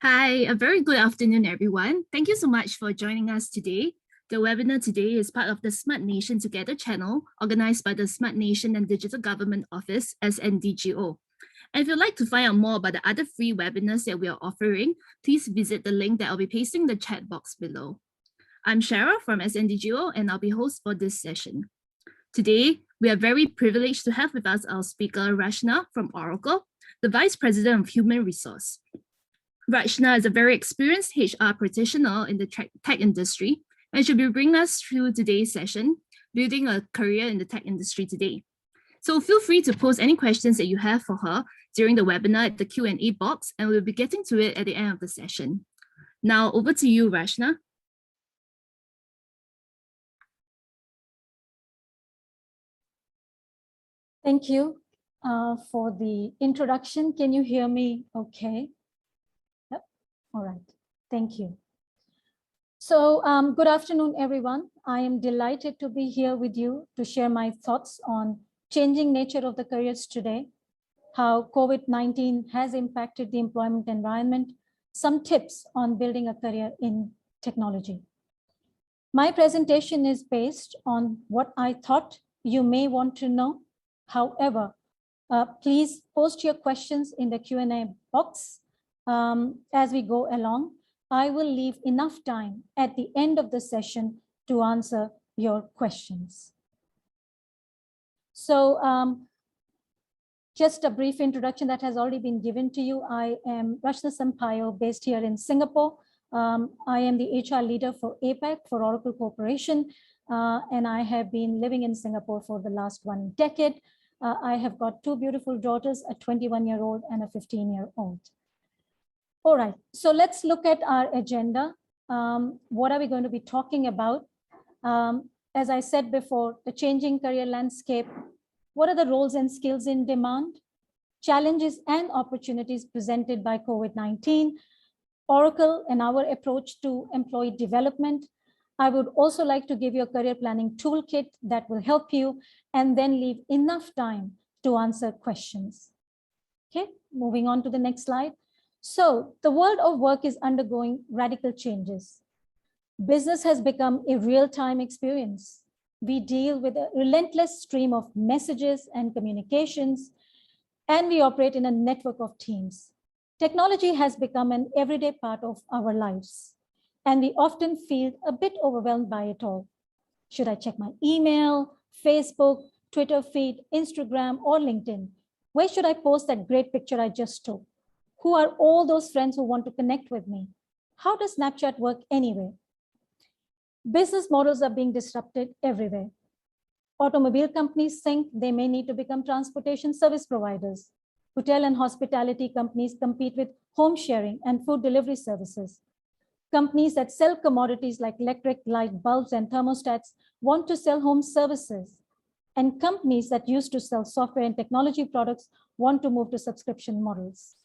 Hi, a very good afternoon, everyone. Thank you so much for joining us today. The webinar today is part of the Smart Nation Together channel, organized by the Smart Nation and Digital Government Office, SNDGO. And if you'd like to find out more about the other free webinars that we are offering, please visit the link that I'll be pasting in the chat box below. I'm Shara from SNDGO, and I'll be host for this session. Today, we are very privileged to have with us our speaker, Rachna from Oracle, the Vice President of Human Resource. Rachna is a very experienced HR practitioner in the tech industry, and she'll be bringing us through today's session, building a career in the tech industry today. So feel free to post any questions that you have for her during the webinar at the Q&A box, and we'll be getting to it at the end of the session. Now over to you, Rachna. Thank you for the introduction. Can you hear me okay? Yep. All right. Thank you. So good afternoon, everyone. I am delighted to be here with you to share my thoughts on changing nature of the careers today, how COVID-19 has impacted the employment environment, some tips on building a career in technology. My presentation is based on what I thought you may want to know. However, please post your questions in the Q&A box as we go along. I will leave enough time at the end of the session to answer your questions. So just a brief introduction that has already been given to you. I am Rachna Sampaio, based here in Singapore. I am the HR leader for APAC for Oracle Corporation, and I have been living in Singapore for the last 1 decade. I have got 2 beautiful daughters, a 21-year-old and a 15-year-old. All right, so let's look at our agenda. What are we going to be talking about? As I said before, the changing career landscape. What are the roles and skills in demand? Challenges and opportunities presented by COVID-19. Oracle and our approach to employee development. I would also like to give you a career planning toolkit that will help you, and then leave enough time to answer questions. Okay, moving on to the next slide. So the world of work is undergoing radical changes. Business has become a real-time experience. We deal with a relentless stream of messages and communications, and we operate in a network of teams. Technology has become an everyday part of our lives, and we often feel a bit overwhelmed by it all. Should I check my email, Facebook, Twitter feed, Instagram, or LinkedIn? Where should I post that great picture I just took? Who are all those friends who want to connect with me? How does Snapchat work anyway? Business models are being disrupted everywhere. Automobile companies think they may need to become transportation service providers. Hotel and hospitality companies compete with home sharing and food delivery services. Companies that sell commodities like electric light bulbs and thermostats want to sell home services. And companies that used to sell software and technology products want to move to subscription models.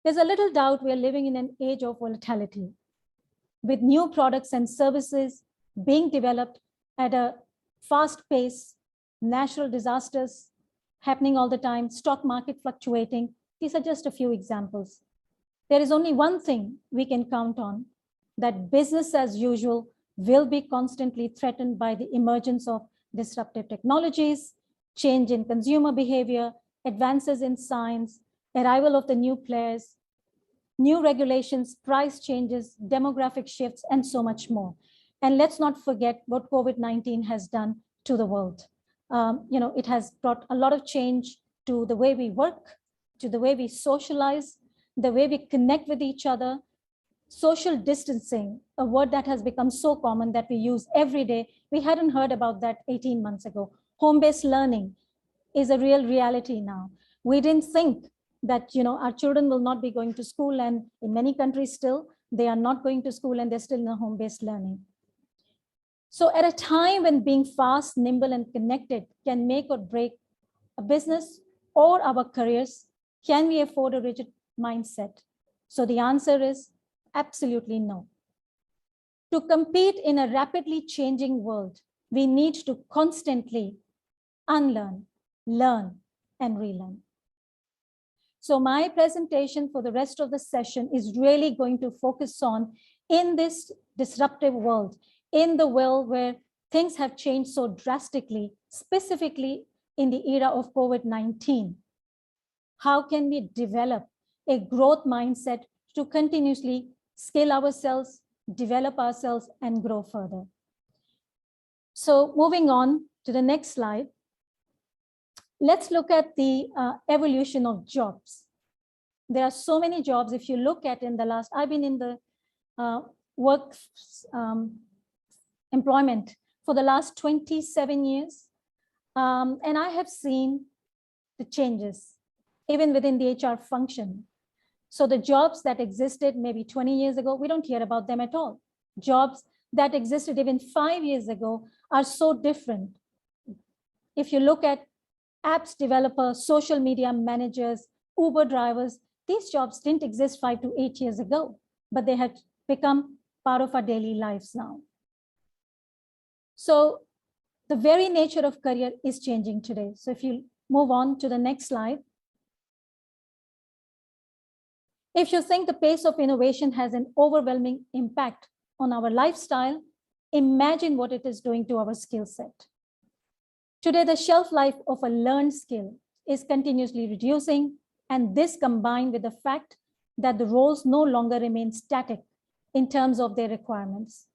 There's a little doubt we are living in an age of volatility, with new products and services being developed at a fast pace, natural disasters happening all the time, stock market fluctuating. These are just a few examples. There is only one thing we can count on, that business as usual will be constantly threatened by the emergence of disruptive technologies, change in consumer behavior, advances in science, arrival of the new players, new regulations, price changes, demographic shifts, and so much more. And let's not forget what COVID-19 has done to the world. It has brought a lot of change to the way we work, to the way we socialize, the way we connect with each other. Social distancing, a word that has become so common that we use every day. We hadn't heard about that 18 months ago. Home-based learning is a real reality now. We didn't think that our children will not be going to school, and in many countries still, they are not going to school and they're still in a home-based learning. So at a time when being fast, nimble, and connected can make or break a business or our careers, can we afford a rigid mindset? So the answer is absolutely no. To compete in a rapidly changing world, we need to constantly unlearn, learn, and relearn. So my presentation for the rest of the session is really going to focus on, in this disruptive world, in the world where things have changed so drastically, specifically in the era of COVID-19, how can we develop a growth mindset to continuously scale ourselves, develop ourselves, and grow further? So moving on to the next slide, let's look at the evolution of jobs. There are so many jobs. If you look at in the last, I've been in the work employment for the last 27 years. And I have seen the changes, even within the HR function. So the jobs that existed maybe 20 years ago, we don't hear about them at all. Jobs that existed even 5 years ago are so different. If you look at apps developers, social media managers, Uber drivers, these jobs didn't exist 5 to 8 years ago, but they had become part of our daily lives now. So the very nature of career is changing today. So if you move on to the next slide. If you think the pace of innovation has an overwhelming impact on our lifestyle, imagine what it is doing to our skill set. Today, the shelf life of a learned skill is continuously reducing, and this combined with the fact that the roles no longer remain static in terms of their requirements.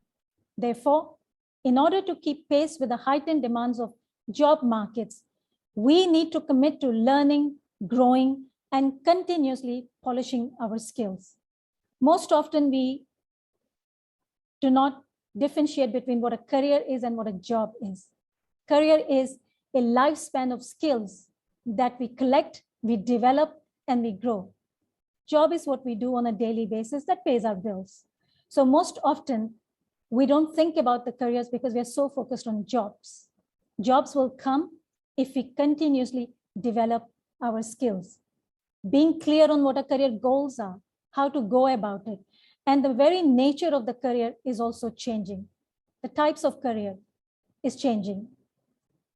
Therefore, in order to keep pace with the heightened demands of job markets, we need to commit to learning, growing, and continuously polishing our skills. Most often, we do not differentiate between what a career is and what a job is. Career is a lifespan of skills that we collect, we develop, and we grow. Job is what we do on a daily basis that pays our bills. So most often, we don't think about the careers because we are so focused on jobs. Jobs will come if we continuously develop our skills. Being clear on what our career goals are, how to go about it, and the very nature of the career is also changing. The types of career is changing.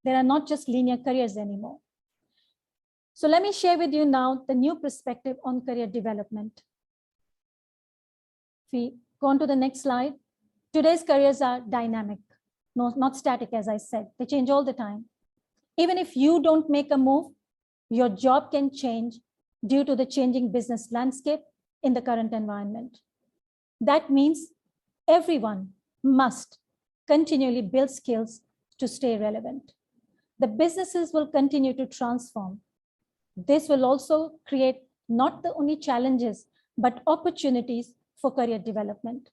There are not just linear careers anymore. So let me share with you now the new perspective on career development. If we go on to the next slide, today's careers are dynamic, not static, as I said. They change all the time. Even if you don't make a move, your job can change due to the changing business landscape in the current environment. That means everyone must continually build skills to stay relevant. The businesses will continue to transform. This will also create not the only challenges, but opportunities for career development.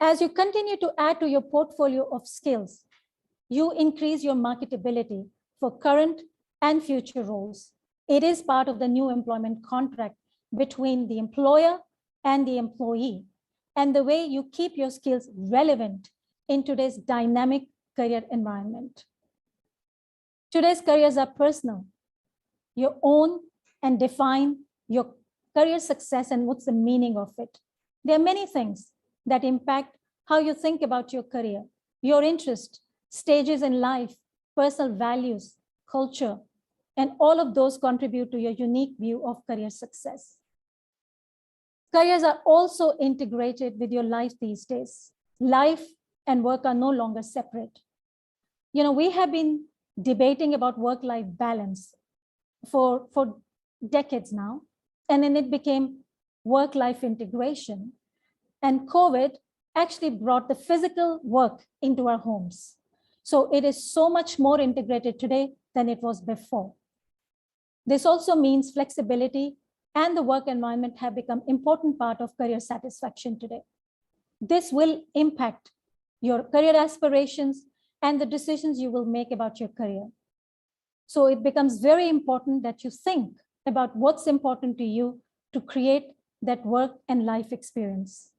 As you continue to add to your portfolio of skills, you increase your marketability for current and future roles. It is part of the new employment contract between the employer and the employee, and the way you keep your skills relevant in today's dynamic career environment. Today's careers are personal. You own and define your career success and what's the meaning of it. There are many things that impact how you think about your career, your interest, stages in life, personal values, culture, and all of those contribute to your unique view of career success. Careers are also integrated with your life these days. Life and work are no longer separate. You know, we have been debating about work-life balance for decades now, and then it became work-life integration. And COVID actually brought the physical work into our homes. So it is so much more integrated today than it was before. This also means flexibility and the work environment have become an important part of career satisfaction today. This will impact your career aspirations and the decisions you will make about your career. So it becomes very important that you think about what's important to you to create that work and life experience.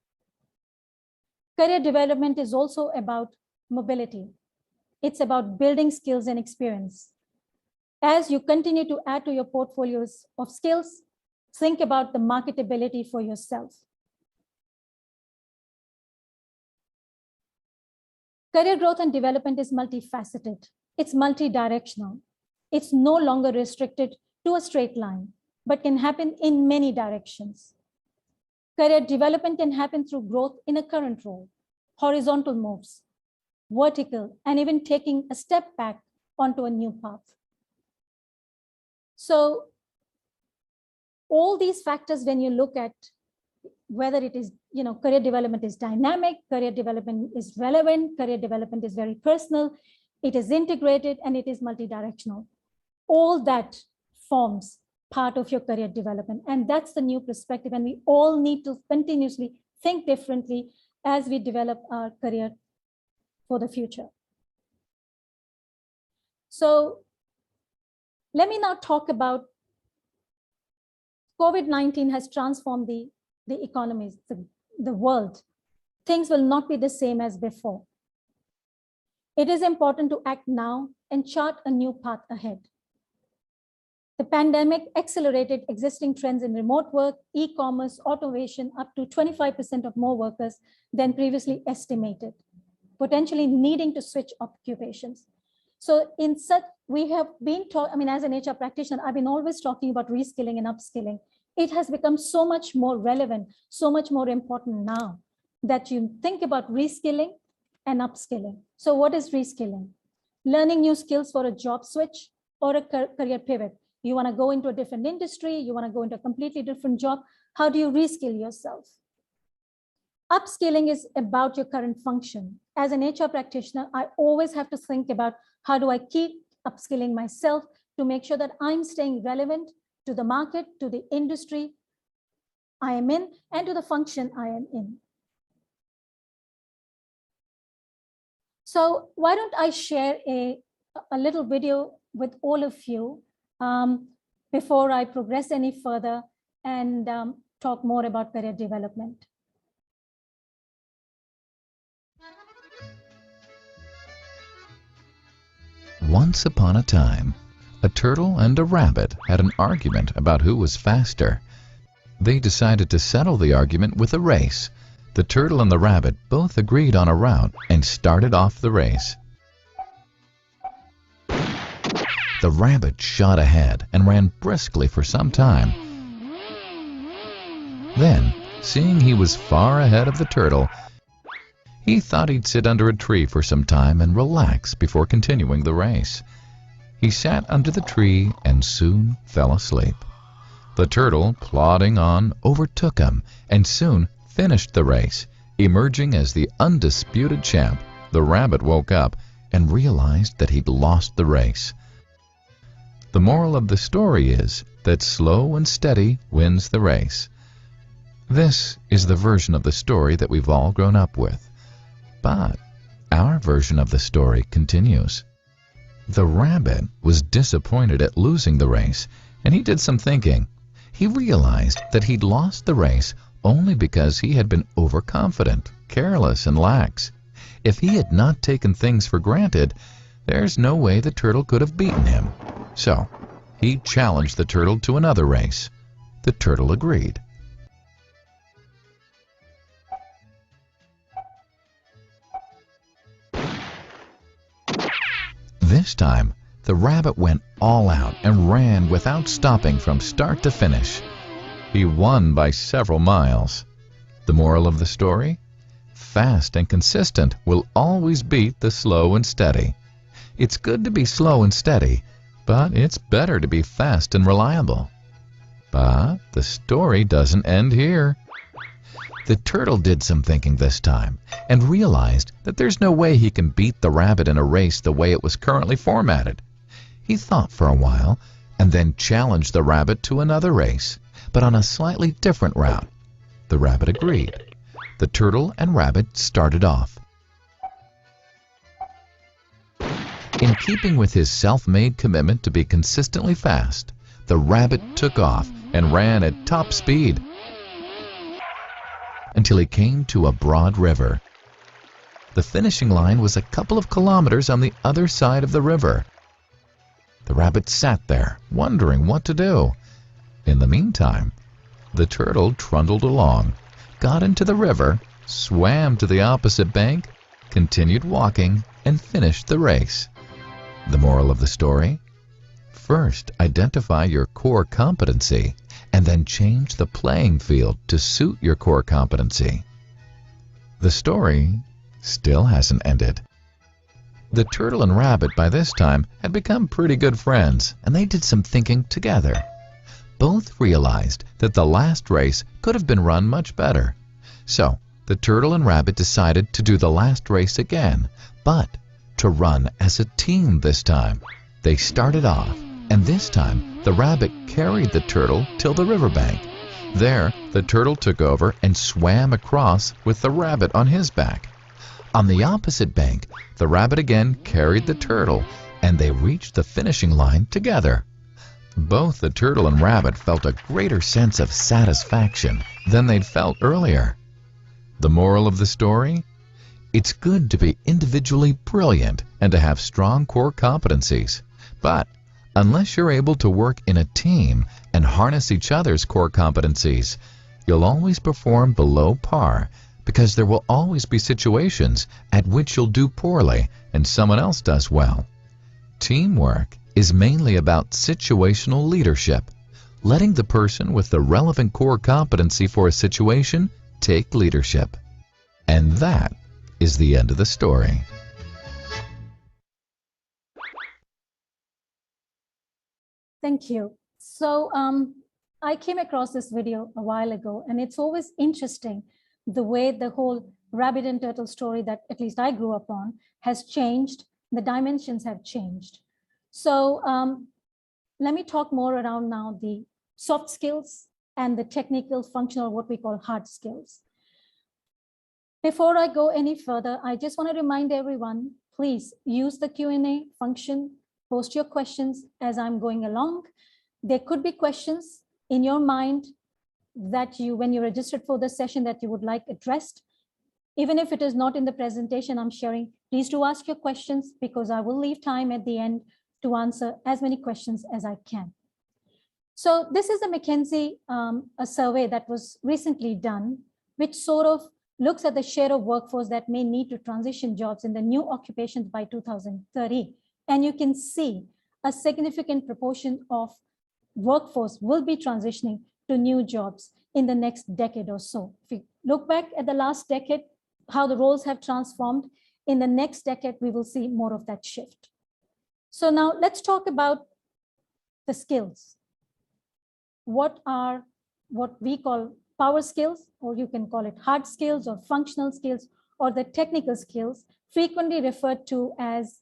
Career development is also about mobility. It's about building skills and experience. As you continue to add to your portfolios of skills, think about the marketability for yourself. Career growth and development is multifaceted. It's multi-directional. It's no longer restricted to a straight line, but can happen in many directions. Career development can happen through growth in a current role, horizontal moves, vertical, and even taking a step back onto a new path. So all these factors, when you look at whether it is, career development is dynamic, career development is relevant, career development is very personal, it is integrated, and it is multidirectional. All that forms part of your career development. And that's the new perspective. And we all need to continuously think differently as we develop our career for the future. So let me now talk about COVID-19 has transformed the economies, the world. Things will not be the same as before. It is important to act now and chart a new path ahead. The pandemic accelerated existing trends in remote work, e-commerce, automation, up to 25% of more workers than previously estimated, potentially needing to switch occupations. So in such, we have been taught, as an HR practitioner, I've been always talking about reskilling and upskilling. It has become so much more relevant, so much more important now that you think about reskilling and upskilling. So what is reskilling? Learning new skills for a job switch or a career pivot. You want to go into a different industry, you want to go into a completely different job. How do you reskill yourself? Upskilling is about your current function. As an HR practitioner, I always have to think about how do I keep upskilling myself to make sure that I'm staying relevant to the market, to the industry I am in, and to the function I am in. So why don't I share a little video with all of you before I progress any further and talk more about career development. Once upon a time, a turtle and a rabbit had an argument about who was faster. They decided to settle the argument with a race. The turtle and the rabbit both agreed on a route and started off the race. The rabbit shot ahead and ran briskly for some time. Then, seeing he was far ahead of the turtle, he thought he'd sit under a tree for some time and relax before continuing the race. He sat under the tree and soon fell asleep. The turtle, plodding on, overtook him and soon finished the race. Emerging as the undisputed champ, the rabbit woke up and realized that he'd lost the race. The moral of the story is that slow and steady wins the race. This is the version of the story that we've all grown up with. But our version of the story continues. The rabbit was disappointed at losing the race, and he did some thinking. He realized that he'd lost the race only because he had been overconfident, careless, and lax. If he had not taken things for granted, there's no way the turtle could have beaten him. So, he challenged the turtle to another race. The turtle agreed. This time, the rabbit went all out and ran without stopping from start to finish. He won by several miles. The moral of the story? Fast and consistent will always beat the slow and steady. It's good to be slow and steady, but it's better to be fast and reliable. But the story doesn't end here. The turtle did some thinking this time and realized that there's no way he can beat the rabbit in a race the way it was currently formatted. He thought for a while and then challenged the rabbit to another race, but on a slightly different route. The rabbit agreed. The turtle and rabbit started off. In keeping with his self-made commitment to be consistently fast, the rabbit took off and ran at top speed until he came to a broad river. The finishing line was a couple of kilometers on the other side of the river. The rabbit sat there, wondering what to do. In the meantime, the turtle trundled along, got into the river, swam to the opposite bank, continued walking, and finished the race. The moral of the story? first identify your core competency and then change the playing field to suit your core competency. The story still hasn't ended. The turtle and rabbit by this time had become pretty good friends, and they did some thinking together. Both realized that the last race could have been run much better. So the turtle and rabbit decided to do the last race again, but to run as a team this time. They started off, and this time the rabbit carried the turtle till the riverbank. There, the turtle took over and swam across with the rabbit on his back. On the opposite bank, the rabbit again carried the turtle, and they reached the finishing line together. Both the turtle and rabbit felt a greater sense of satisfaction than they'd felt earlier. The moral of the story? It's good to be individually brilliant and to have strong core competencies. But unless you're able to work in a team and harness each other's core competencies, you'll always perform below par, because there will always be situations at which you'll do poorly and someone else does well. Teamwork is mainly about situational leadership, letting the person with the relevant core competency for a situation take leadership. And that is the end of the story. Thank you. So I came across this video a while ago, and it's always interesting the way the whole rabbit and turtle story that at least I grew up on has changed. The dimensions have changed. So let me talk more around now the soft skills and the technical, functional, what we call hard skills. Before I go any further, I just want to remind everyone, please use the Q&A function, post your questions as I'm going along. There could be questions in your mind that you, when you registered for the session, that you would like addressed. Even if it is not in the presentation I'm sharing, please do ask your questions, because I will leave time at the end to answer as many questions as I can. So this is a McKinsey a survey that was recently done, which sort of looks at the share of workforce that may need to transition jobs in the new occupations by 2030. And you can see a significant proportion of workforce will be transitioning to new jobs in the next decade or so. If you look back at the last decade, how the roles have transformed, in the next decade, we will see more of that shift. So now let's talk about the skills. What are what we call power skills, or you can call it hard skills or functional skills, or the technical skills, frequently referred to as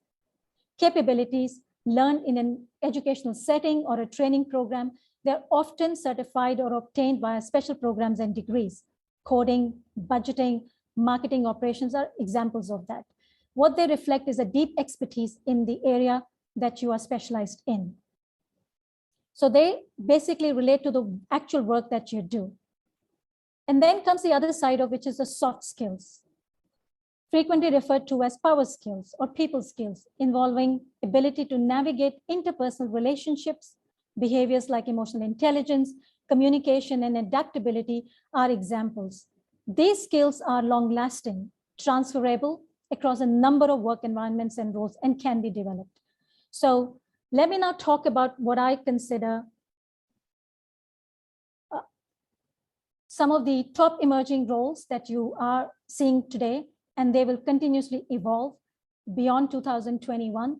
capabilities learned in an educational setting or a training program. They're often certified or obtained via special programs and degrees. Coding, budgeting, marketing operations are examples of that. What they reflect is a deep expertise in the area that you are specialized in. So they basically relate to the actual work that you do. And then comes the other side of which is the soft skills, frequently referred to as power skills or people skills, involving ability to navigate interpersonal relationships. Behaviors like emotional intelligence, communication, and adaptability are examples. These skills are long-lasting, transferable across a number of work environments and roles, and can be developed. So let me now talk about what I consider some of the top emerging roles that you are seeing today, and they will continuously evolve beyond 2021.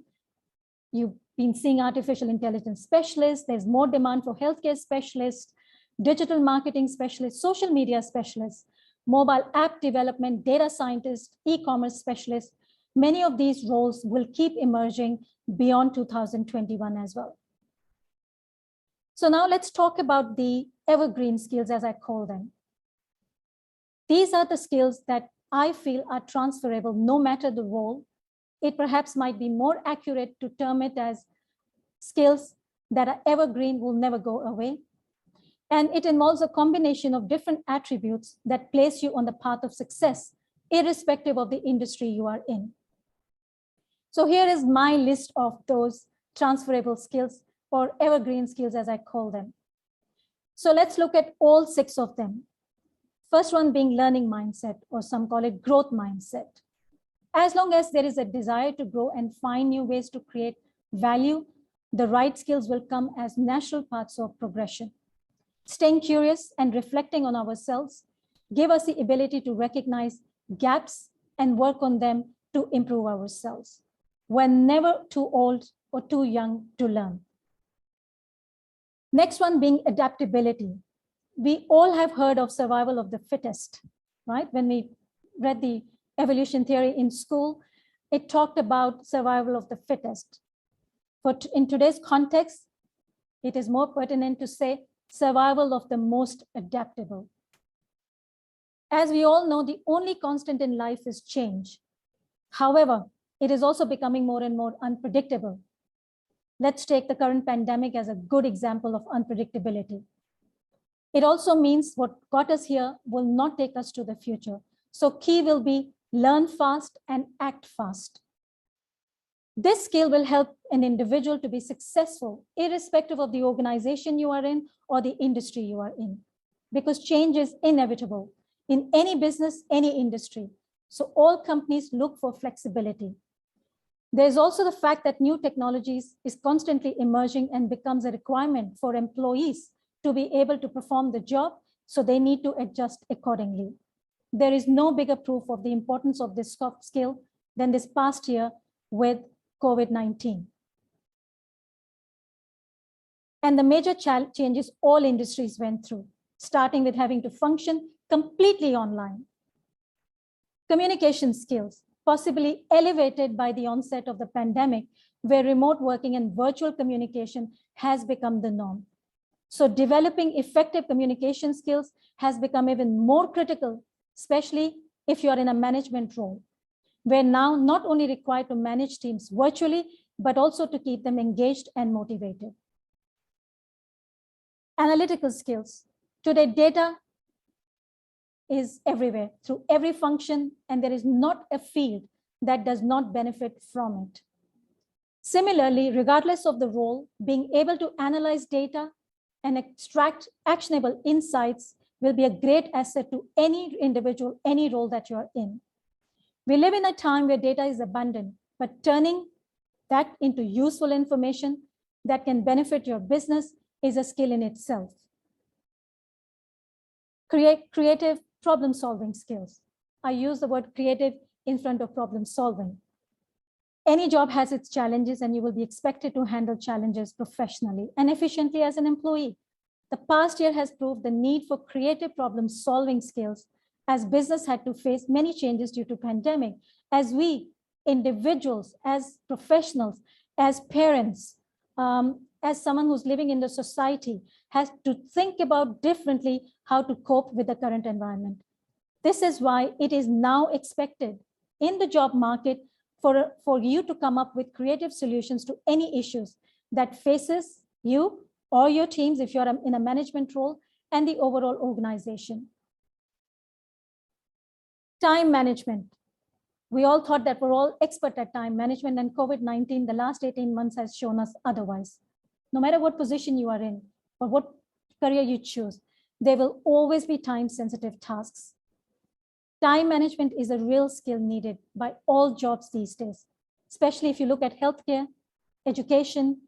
You've been seeing artificial intelligence specialists. There's more demand for healthcare specialists, digital marketing specialists, social media specialists, mobile app development, data scientists, e-commerce specialists. Many of these roles will keep emerging beyond 2021 as well. So now let's talk about the evergreen skills, as I call them. These are the skills that I feel are transferable no matter the role. It perhaps might be more accurate to term it as skills that are evergreen, will never go away. And it involves a combination of different attributes that place you on the path of success, irrespective of the industry you are in. So here is my list of those transferable skills, or evergreen skills as I call them. So let's look at all 6 of them. First one being learning mindset, or some call it growth mindset. As long as there is a desire to grow and find new ways to create value, the right skills will come as natural parts of progression. Staying curious and reflecting on ourselves give us the ability to recognize gaps and work on them to improve ourselves. We're never too old or too young to learn. Next one being adaptability. We all have heard of survival of the fittest, right? When we read the evolution theory in school, it talked about survival of the fittest. But in today's context, it is more pertinent to say survival of the most adaptable. As we all know, the only constant in life is change. However, it is also becoming more and more unpredictable. Let's take the current pandemic as a good example of unpredictability. It also means what got us here will not take us to the future. So key will be learn fast and act fast. This skill will help an individual to be successful, irrespective of the organization you are in or the industry you are in, because change is inevitable in any business, any industry. So all companies look for flexibility. There's also the fact that new technologies is constantly emerging and becomes a requirement for employees to be able to perform the job, so they need to adjust accordingly. There is no bigger proof of the importance of this soft skill than this past year with COVID-19. And the major changes all industries went through, starting with having to function completely online. Communication skills, possibly elevated by the onset of the pandemic, where remote working and virtual communication has become the norm. So developing effective communication skills has become even more critical, especially if you're in a management role. We're now not only required to manage teams virtually, but also to keep them engaged and motivated. Analytical skills. Today, data is everywhere, through every function, and there is not a field that does not benefit from it. Similarly, regardless of the role, being able to analyze data and extract actionable insights will be a great asset to any individual, any role that you're in. We live in a time where data is abundant, but turning that into useful information that can benefit your business is a skill in itself. Creative problem-solving skills. I use the word creative in front of problem-solving. Any job has its challenges, and you will be expected to handle challenges professionally and efficiently as an employee. The past year has proved the need for creative problem-solving skills, as business had to face many changes due to pandemic, as we individuals, as professionals, as parents, as someone who's living in the society, has to think about differently how to cope with the current environment. This is why it is now expected in the job market for you to come up with creative solutions to any issues that faces you or your teams if you're in a management role and the overall organization. Time management. We all thought that we're all expert at time management, and COVID-19, the last 18 months has shown us otherwise. No matter what position you are in or what career you choose, there will always be time-sensitive tasks. Time management is a real skill needed by all jobs these days, especially if you look at healthcare, education.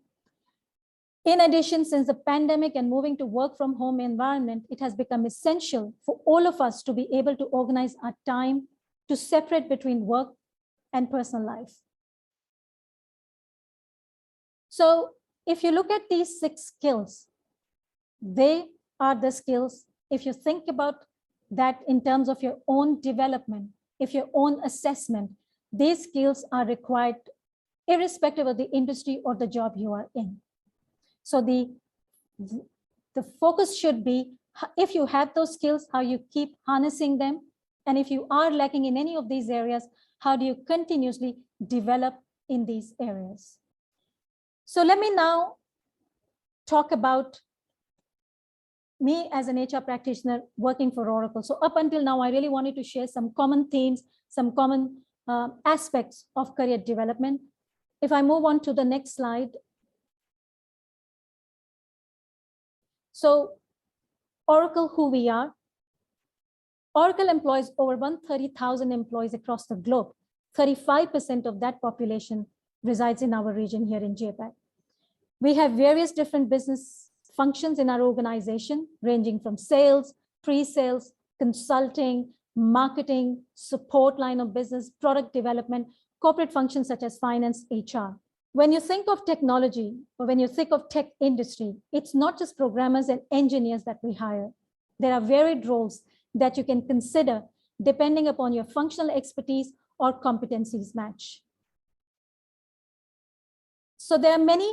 In addition, since the pandemic and moving to work from home environment, it has become essential for all of us to be able to organize our time to separate between work and personal life. So if you look at these 6 skills, they are the skills, if you think about that in terms of your own development, if your own assessment, these skills are required irrespective of the industry or the job you are in. So the focus should be, if you have those skills, how you keep harnessing them. And if you are lacking in any of these areas, how do you continuously develop in these areas? So let me now talk about me as an HR practitioner working for Oracle. So up until now, I really wanted to share some common themes, some common aspects of career development. If I move on to the next slide. So Oracle, who we are. Oracle employs over 130,000 employees across the globe. 35% of that population resides in our region here in JPAC. We have various different business functions in our organization, ranging from sales, pre-sales, consulting, marketing, support line of business, product development, corporate functions such as finance, HR. When you think of technology, or when you think of tech industry, it's not just programmers and engineers that we hire. There are varied roles that you can consider depending upon your functional expertise or competencies match. So there are many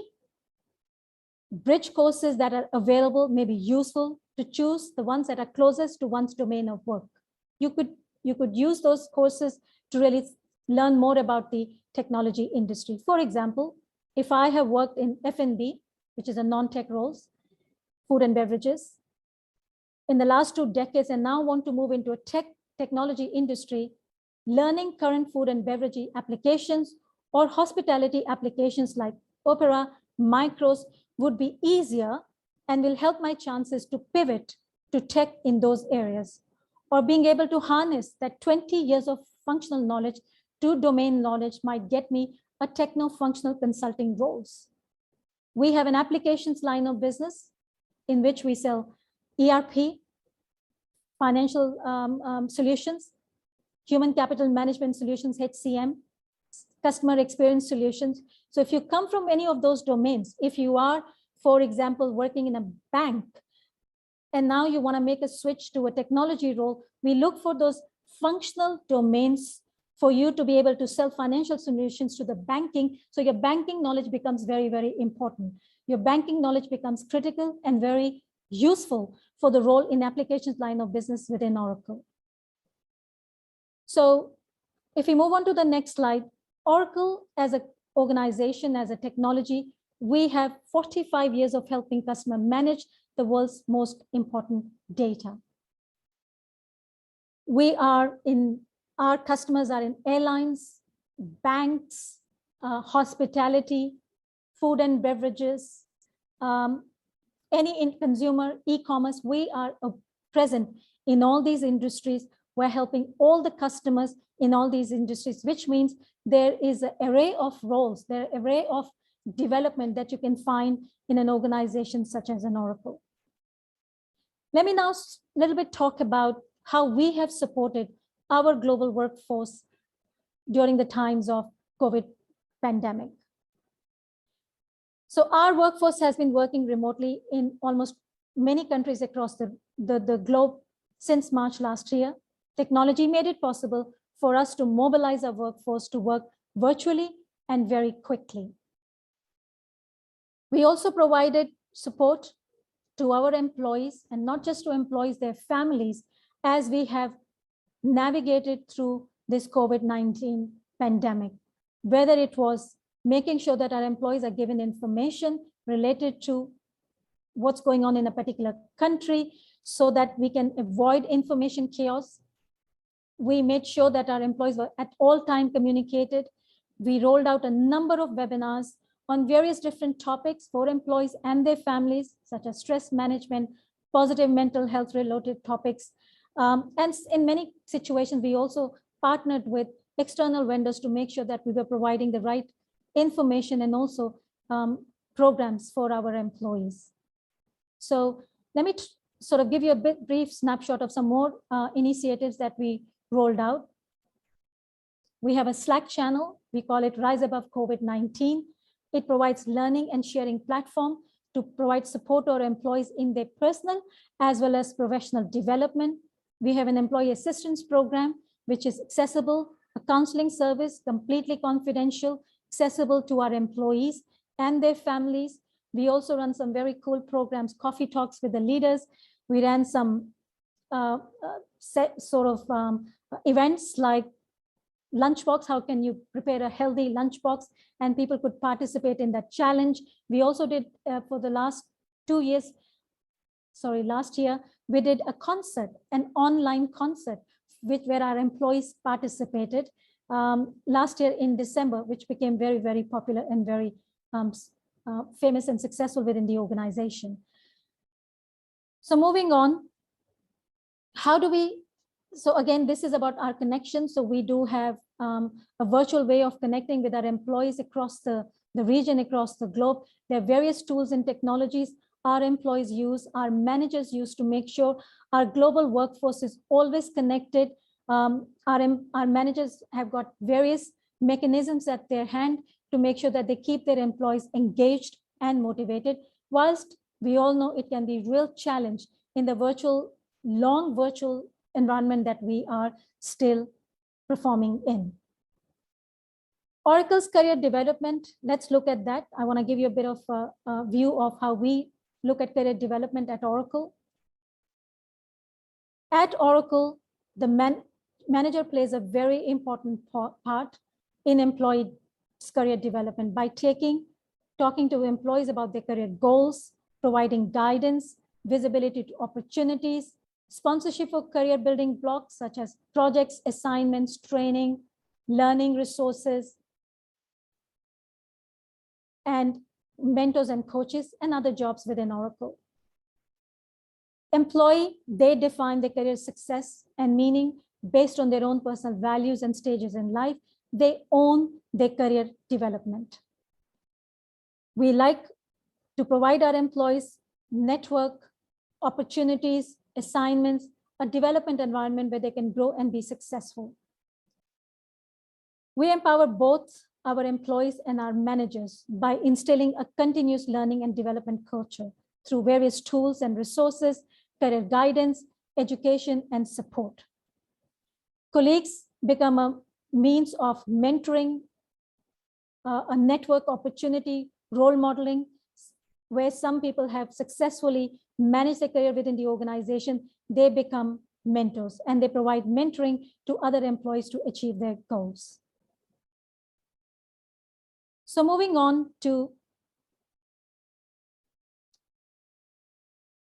bridge courses that are available, may be useful to choose the ones that are closest to one's domain of work. You could use those courses to really learn more about the technology industry. For example, if I have worked in F&B, which is a non-tech roles, food and beverages, in the last 2 decades, and now want to move into a technology industry, learning current food and beverage applications or hospitality applications like Opera, Micros would be easier and will help my chances to pivot to tech in those areas, or being able to harness that 20 years of functional knowledge to domain knowledge might get me a techno-functional consulting roles. We have an applications line of business in which we sell ERP, financial solutions, human capital management solutions, HCM, customer experience solutions. So if you come from any of those domains, if you are, for example, working in a bank, and now you want to make a switch to a technology role, we look for those functional domains for you to be able to sell financial solutions to the banking. So your banking knowledge becomes very, very important. Your banking knowledge becomes critical and very useful for the role in applications line of business within Oracle. So if we move on to the next slide, Oracle as an organization, as a technology, we have 45 years of helping customers manage the world's most important data. Our customers are in airlines, banks, hospitality, food and beverages, any consumer, e-commerce. We are present in all these industries. We're helping all the customers in all these industries, which means there is an array of roles, there are an array of development that you can find in an organization such as an Oracle. Let me now a little bit talk about how we have supported our global workforce during the times of COVID pandemic. So our workforce has been working remotely in almost many countries across the globe since March last year. Technology made it possible for us to mobilize our workforce to work virtually and very quickly. We also provided support to our employees, and not just to employees, their families, as we have navigated through this COVID-19 pandemic, whether it was making sure that our employees are given information related to what's going on in a particular country so that we can avoid information chaos. We made sure that our employees were at all time communicated. We rolled out a number of webinars on various different topics for employees and their families, such as stress management, positive mental health related topics. And in many situations, we also partnered with external vendors to make sure that we were providing the right information and also programs for our employees. So let me sort of give you a brief snapshot of some more initiatives that we rolled out. We have a Slack channel. We call it Rise Above COVID-19. It provides learning and sharing platform to provide support to our employees in their personal as well as professional development. We have an employee assistance program, which is accessible, a counseling service, completely confidential, accessible to our employees and their families. We also run some very cool programs, coffee talks with the leaders. We ran some events like lunchbox. How can you prepare a healthy lunchbox? And people could participate in that challenge. We also did for the last last year, we did a concert, an online concert, where our employees participated last year in December, which became very, very popular and very famous and successful within the organization. So moving on, so again, this is about our connection. So we do have a virtual way of connecting with our employees across the the region, across the globe. There are various tools and technologies our employees use, our managers use to make sure our global workforce is always connected. Our managers have got various mechanisms at their hand to make sure that they keep their employees engaged and motivated, whilst we all know it can be a real challenge in the long virtual environment that we are still performing in. Oracle's career development, let's look at that. I want to give you a bit of a view of how we look at career development at Oracle. At Oracle, the manager plays a very important part in employee career development by talking to employees about their career goals, providing guidance, visibility to opportunities, sponsorship for career building blocks such as projects, assignments, training, learning resources, and mentors and coaches and other jobs within Oracle. Employee, they define their career success and meaning based on their own personal values and stages in life. They own their career development. We like to provide our employees network, opportunities, assignments, a development environment where they can grow and be successful. We empower both our employees and our managers by instilling a continuous learning and development culture through various tools and resources, career guidance, education, and support. Colleagues become a means of mentoring, a network opportunity, role modeling, where some people have successfully managed their career within the organization. They become mentors and they provide mentoring to other employees to achieve their goals. So moving on to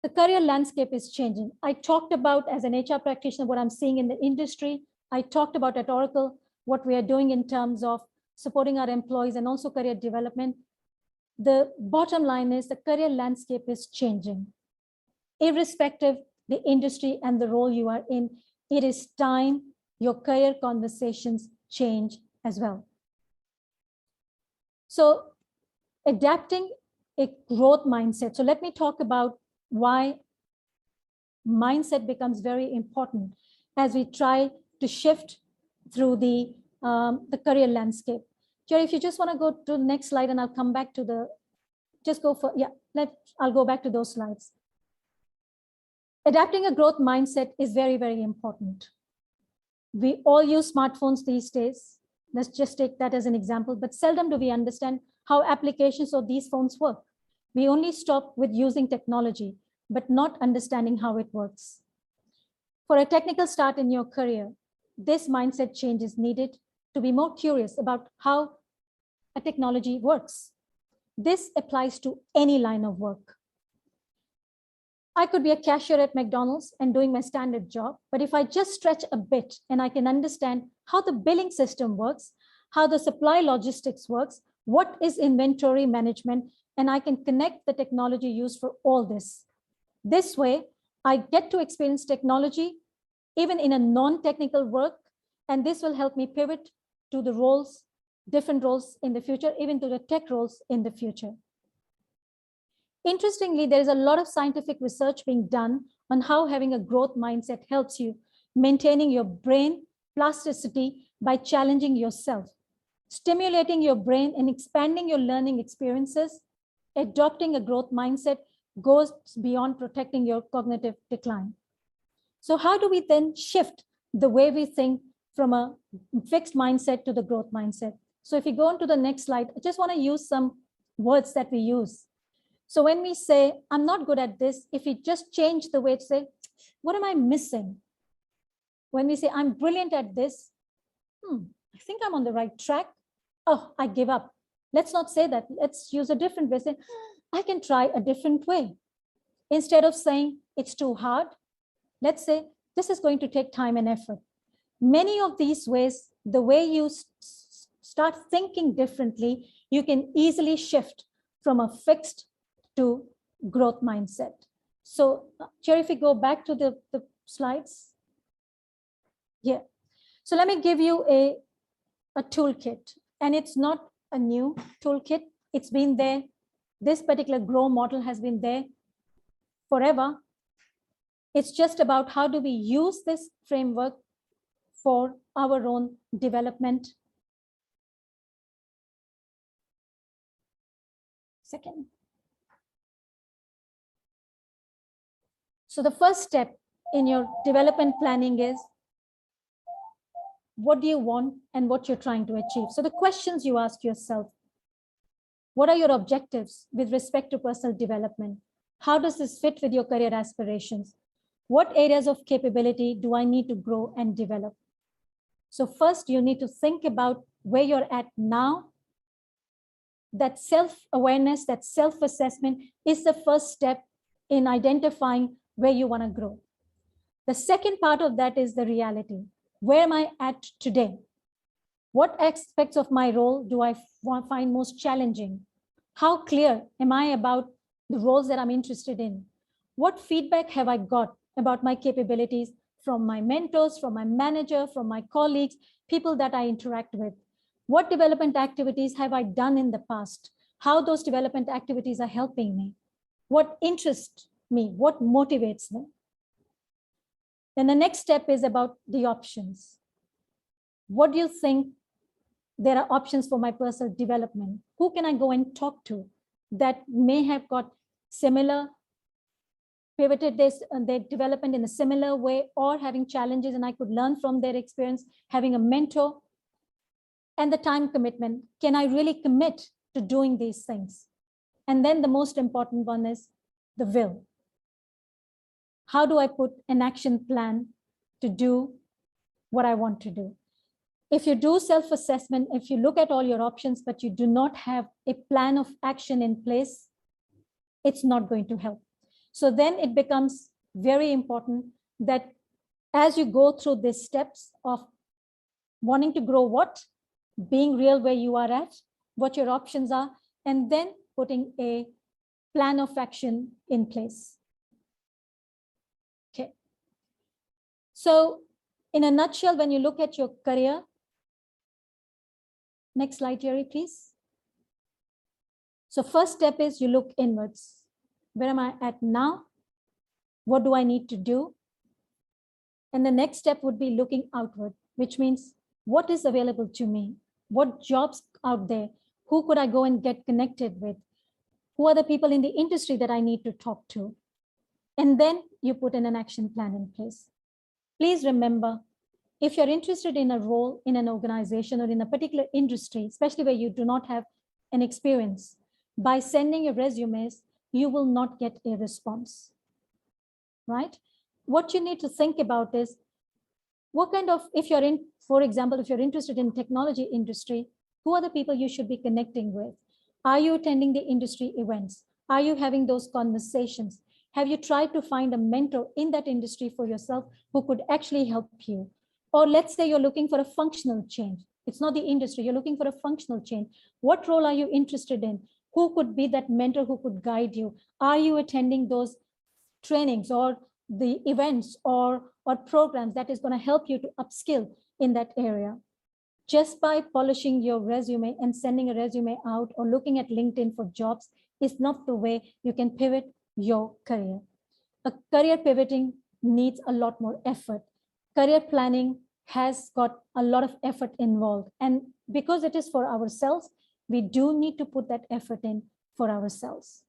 the career landscape is changing. I talked about, as an HR practitioner, what I'm seeing in the industry. I talked about at Oracle, what we are doing in terms of supporting our employees and also career development. The bottom line is the career landscape is changing. Irrespective the industry and the role you are in, it is time your career conversations change as well. So adapting a growth mindset. So let me talk about why mindset becomes very important as we try to shift through the career landscape. Jerry, if you just want to go to the next slide and I'll come back to the, just go for, yeah, I'll go back to those slides. Adapting a growth mindset is very, very important. We all use smartphones these days. Let's just take that as an example, but seldom do we understand how applications of these phones work. We only stop with using technology, but not understanding how it works. For a technical start in your career, this mindset change is needed to be more curious about how a technology works. This applies to any line of work. I could be a cashier at McDonald's and doing my standard job, but if I just stretch a bit and I can understand how the billing system works, how the supply logistics works, what is inventory management, and I can connect the technology used for all this. This way, I get to experience technology even in a non-technical work, and this will help me pivot to the roles, different roles in the future, even to the tech roles in the future. Interestingly, there is a lot of scientific research being done on how having a growth mindset helps you maintaining your brain plasticity by challenging yourself, stimulating your brain and expanding your learning experiences. Adopting a growth mindset goes beyond protecting your cognitive decline. So how do we then shift the way we think from a fixed mindset to the growth mindset? So if you go on to the next slide, I just want to use some words that we use. So when we say, I'm not good at this, if we just change the way to say, what am I missing? When we say, I'm brilliant at this, I think I'm on the right track. Oh, I give up. Let's not say that. Let's use a different way. Say, I can try a different way. Instead of saying it's too hard, let's say this is going to take time and effort. Many of these ways, the way you start thinking differently, you can easily shift from a fixed to growth mindset. So Jerry, if we go back to the slides. Yeah. So let me give you a toolkit, and it's not a new toolkit. It's been there. This particular GROW model has been there forever. It's just about how do we use this framework for our own development. Second. So the first step in your development planning is what do you want and what you're trying to achieve. So the questions you ask yourself: what are your objectives with respect to personal development? How does this fit with your career aspirations? What areas of capability do I need to grow and develop? So first, you need to think about where you're at now. That self-awareness, that self-assessment is the first step in identifying where you want to grow. The second part of that is the reality. Where am I at today? What aspects of my role do I find most challenging? How clear am I about the roles that I'm interested in? What feedback have I got about my capabilities from my mentors, from my manager, from my colleagues, people that I interact with? What development activities have I done in the past? How those development activities are helping me? What interests me? What motivates me? Then the next step is about the options. What do you think there are options for my personal development? Who can I go and talk to that may have got similar, pivoted their development in a similar way, or having challenges and I could learn from their experience, having a mentor? And the time commitment. Can I really commit to doing these things? And then the most important one is the will. How do I put an action plan to do what I want to do? If you do self-assessment, if you look at all your options, but you do not have a plan of action in place, it's not going to help. So then it becomes very important that as you go through these steps of wanting to grow what, being real where you are at, what your options are, and then putting a plan of action in place. Okay. So in a nutshell, when you look at your career, next slide, Jerry, please. So first step is you look inwards. Where am I at now? What do I need to do? And the next step would be looking outward, which means what is available to me? What jobs out there? Who could I go and get connected with? Who are the people in the industry that I need to talk to? And then you put in an action plan in place. Please remember, if you're interested in a role in an organization or in a particular industry, especially where you do not have an experience, by sending your resumes, you will not get a response, right? What you need to think about is what kind of, if you're in, for example, if you're interested in technology industry, who are the people you should be connecting with? Are you attending the industry events? Are you having those conversations? Have you tried to find a mentor in that industry for yourself who could actually help you? Or let's say you're looking for a functional change. It's not the industry, you're looking for a functional change. What role are you interested in? Who could be that mentor who could guide you? Are you attending those trainings or the events or programs that is going to help you to upskill in that area? Just by polishing your resume and sending a resume out or looking at LinkedIn for jobs is not the way you can pivot your career. A career pivoting needs a lot more effort. Career planning has got a lot of effort involved. And because it is for ourselves, we do need to put that effort in for ourselves.